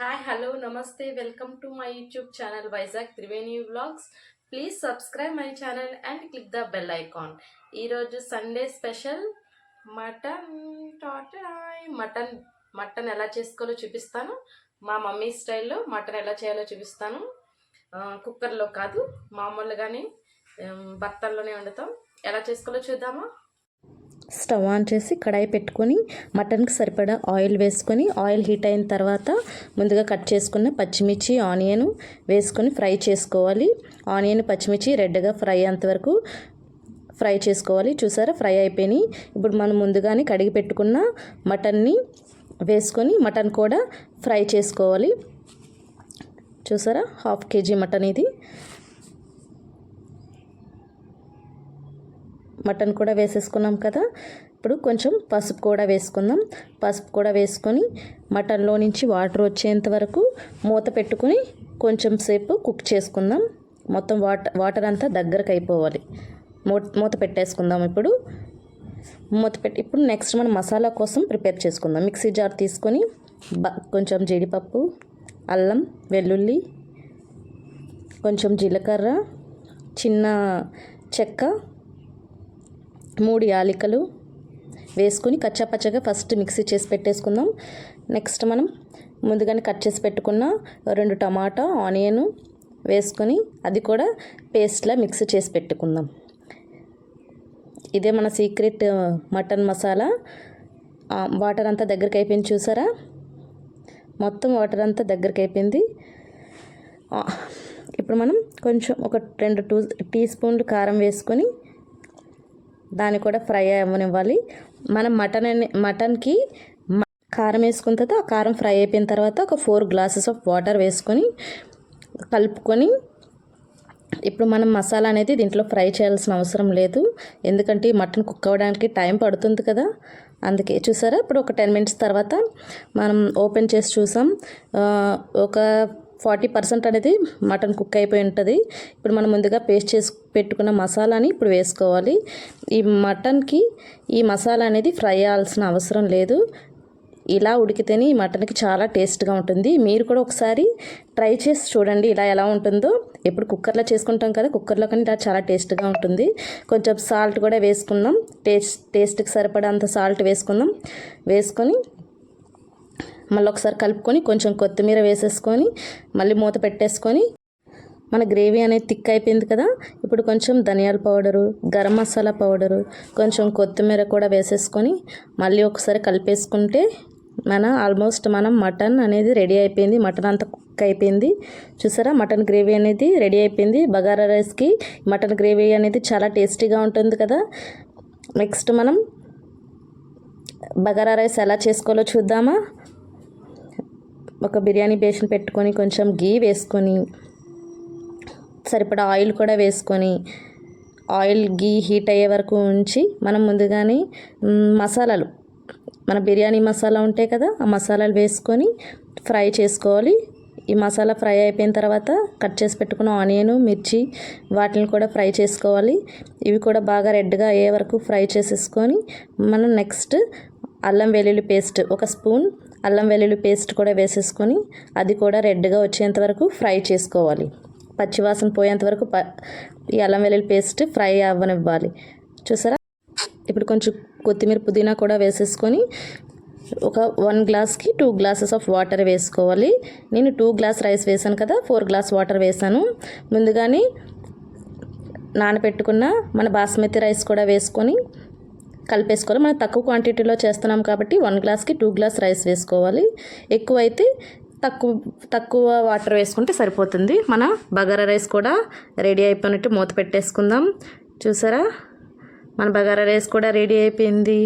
Hi, hello, namaste. Welcome to my YouTube channel Vizag Triveni Vlogs. Please subscribe my channel and click the bell icon. ఈరోజు Sunday special mutton mutton mutton ఎలా చేసుకోవాలో చూపిస్తాను. మా mummy స్టైల్లో mutton ఎలా చేయాలో చూపిస్తాను. కుక్కర్లో కాదు, మామూలుగానే బర్తన్లోనే వండుతాం. ఎలా చేసుకోవాలో చూద్దామా. స్టవ్ ఆన్ చేసి కడాయి పెట్టుకొని మటన్కి సరిపడా ఆయిల్ వేసుకొని ఆయిల్ హీట్ అయిన తర్వాత ముందుగా కట్ చేసుకున్న పచ్చిమిర్చి ఆనియన్ వేసుకొని ఫ్రై చేసుకోవాలి. ఆనియన్ పచ్చిమిర్చి రెడ్గా ఫ్రై అయ్యేంతవరకు ఫ్రై చేసుకోవాలి. చూసారా, ఫ్రై అయిపోయినాయి. ఇప్పుడు మనం ముందుగానే కడిగి పెట్టుకున్న మటన్ని వేసుకొని మటన్ కూడా ఫ్రై చేసుకోవాలి. చూసారా, 1/2 kg మటన్ ఇది. మటన్ కూడా వేసేసుకున్నాం కదా. ఇప్పుడు కొంచెం పసుపు కూడా వేసుకుందాం. పసుపు కూడా వేసుకొని మటన్లో నుంచి వాటర్ వచ్చేంత వరకు మూత పెట్టుకొని కొంచెం సేపు కుక్ చేసుకుందాం. మొత్తం వాటర్ అంతా దగ్గరకు అయిపోవాలి. మూత పెట్టేసుకుందాం. ఇప్పుడు ఇప్పుడు నెక్స్ట్ మనం మసాలా కోసం ప్రిపేర్ చేసుకుందాం. మిక్సీ జార్ తీసుకొని కొంచెం జీడిపప్పు, అల్లం వెల్లుల్లి, కొంచెం జీలకర్ర, చిన్న చెక్క, 3 యాలకులు వేసుకొని కచ్చాపచ్చగా ఫస్ట్ మిక్సీ చేసి పెట్టేసుకుందాం. నెక్స్ట్ మనం ముందుగానే కట్ చేసి పెట్టుకున్న 2 టమాటా ఆనియన్ వేసుకొని అది కూడా పేస్ట్లా మిక్సీ చేసి పెట్టుకుందాం. ఇదే మన సీక్రెట్ మటన్ మసాలా. వాటర్ అంతా దగ్గరికి అయిపోయింది. చూసారా, మొత్తం వాటర్ అంతా దగ్గరికి అయిపోయింది. ఇప్పుడు మనం కొంచెం ఒక 2 టీ స్పూన్లు కారం వేసుకొని దాన్ని కూడా ఫ్రై అవ్వనివ్వాలి. మనం మటన్కి కారం వేసుకున్న తర్వాత ఆ కారం ఫ్రై అయిపోయిన తర్వాత ఒక 4 గ్లాసెస్ ఆఫ్ వాటర్ వేసుకొని కలుపుకొని ఇప్పుడు మనం మసాలా అనేది దీంట్లో ఫ్రై చేయాల్సిన అవసరం లేదు, ఎందుకంటే మటన్ కుక్ అవ్వడానికి టైం పడుతుంది కదా, అందుకే. చూసారా, ఇప్పుడు ఒక 10 minutes తర్వాత మనం ఓపెన్ చేసి చూసాం. ఒక 40% అనేది మటన్ కుక్ అయిపోయి ఉంటుంది. ఇప్పుడు మనం ముందుగా పేస్ట్ చేసి పెట్టుకున్న మసాలాని ఇప్పుడు వేసుకోవాలి. ఈ మటన్కి ఈ మసాలా అనేది ఫ్రై అవ్వాల్సిన అవసరం లేదు. ఇలా ఉడికితేనే ఈ మటన్కి చాలా టేస్ట్గా ఉంటుంది. మీరు కూడా ఒకసారి ట్రై చేసి చూడండి ఇలా ఎలా ఉంటుందో. ఎప్పుడు కుక్కర్లో చేసుకుంటాం కదా, కుక్కర్లో కానీ ఇలా చాలా టేస్ట్గా ఉంటుంది. కొంచెం సాల్ట్ కూడా వేసుకుందాం. టేస్ట్కి సరిపడంత సాల్ట్ వేసుకుందాం. వేసుకొని మళ్ళీ ఒకసారి కలుపుకొని కొంచెం కొత్తిమీర వేసేసుకొని మళ్ళీ మూత పెట్టేసుకొని మన గ్రేవీ అనేది థిక్ అయిపోయింది కదా. ఇప్పుడు కొంచెం ధనియాల పౌడరు, గరం మసాలా పౌడరు, కొంచెం కొత్తిమీర కూడా వేసేసుకొని మళ్ళీ ఒకసారి కలిపేసుకుంటే ఆల్మోస్ట్ మనం మటన్ అనేది రెడీ అయిపోయింది. మటన్ అంతా కుక్ అయిపోయింది. చూసారా, మటన్ గ్రేవీ అనేది రెడీ అయిపోయింది. బగారా రైస్కి మటన్ గ్రేవీ అనేది చాలా టేస్టీగా ఉంటుంది కదా. నెక్స్ట్ మనం బగారా రైస్ ఎలా చేసుకోవాలో చూద్దామా. ఒక బిర్యానీ బేషన్ పెట్టుకొని కొంచెం గీ వేసుకొని సరిపడా ఆయిల్ కూడా వేసుకొని ఆయిల్ గీ హీట్ అయ్యే వరకు ఉంచి మనం ముందుగానే మసాలాలు, మన బిర్యానీ మసాలా ఉంటాయి కదా, ఆ మసాలాలు వేసుకొని ఫ్రై చేసుకోవాలి. ఈ మసాలా ఫ్రై అయిపోయిన తర్వాత కట్ చేసి పెట్టుకున్న ఆనియన్, మిర్చి వాటిని కూడా ఫ్రై చేసుకోవాలి. ఇవి కూడా బాగా రెడ్గా అయ్యే వరకు ఫ్రై చేసేసుకొని మనం నెక్స్ట్ అల్లం వెల్లుల్లి పేస్ట్, 1 స్పూన్ అల్లం వెల్లుల్లి పేస్ట్ కూడా వేసేసుకొని అది కూడా రెడ్గా వచ్చేంత వరకు ఫ్రై చేసుకోవాలి. పచ్చివాసన పోయేంత వరకు ఈ అల్లం వెల్లుల్లి పేస్ట్ ఫ్రై అవ్వనివ్వాలి. చూసారా, ఇప్పుడు కొంచెం కొత్తిమీర, పుదీనా కూడా వేసేసుకొని ఒక 1 గ్లాస్కి 2 గ్లాసెస్ ఆఫ్ వాటర్ వేసుకోవాలి. నేను 2 గ్లాస్ రైస్ వేసాను కదా, 4 గ్లాస్ వాటర్ వేసాను. ముందుగానే నానబెట్టుకున్న మన బాస్మతి రైస్ కూడా వేసుకొని కలిపేసుకోవాలి. మనం తక్కువ క్వాంటిటీలో చేస్తున్నాం కాబట్టి 1 గ్లాస్కి 2 గ్లాస్ రైస్ వేసుకోవాలి. ఎక్కువైతే తక్కువ వాటర్ వేసుకుంటే సరిపోతుంది. మన బగారా రైస్ కూడా రెడీ అయిపోయినట్టు మూత పెట్టేసుకుందాం. చూసారా, మన బగారా రైస్ కూడా రెడీ అయిపోయింది.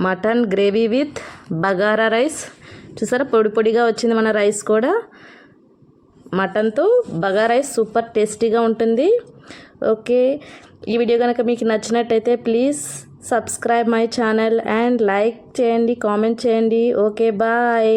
Mutton gravy with bagara rice. చూసారా, పొడి పొడిగా వచ్చింది మన రైస్ కూడా. మటన్తో బగారా రైస్ సూపర్ టేస్టీగా ఉంటుంది. ఓకే, ఈ వీడియో కనుక మీకు నచ్చినట్టయితే please subscribe my channel and like చేయండి, కామెంట్ చేయండి. Okay, bye.